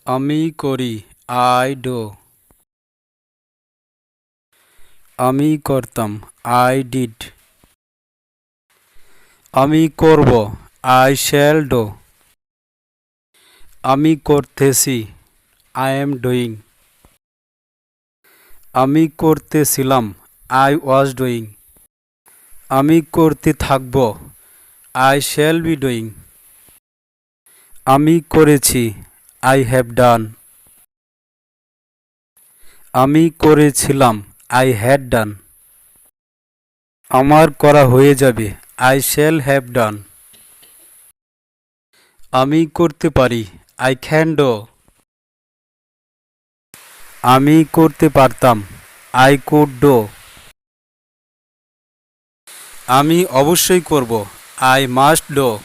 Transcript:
আমি করি, I do. আমি করতাম, আই ডিড। আমি করব, আই শ্যাল ডু। আমি করতেছি, আই এম ডুইং। আমি করতেছিলাম, আই ওয়াজ ডুইং। আমি করতে থাকব, আই শ্যাল বি ডুইং। আমি করেছি, আই হ্যাভ ডান। আমি করেছিলাম, আই হ্যাড ডান। আমার করা হয়ে যাবে, আই শ্যাল হ্যাভ ডান। আমি করতে পারি, আই ক্যান ডু। আমি করতে পারতাম, আই কুড ডু। আমি অবশ্যই করব, আই মাস্ট ডু।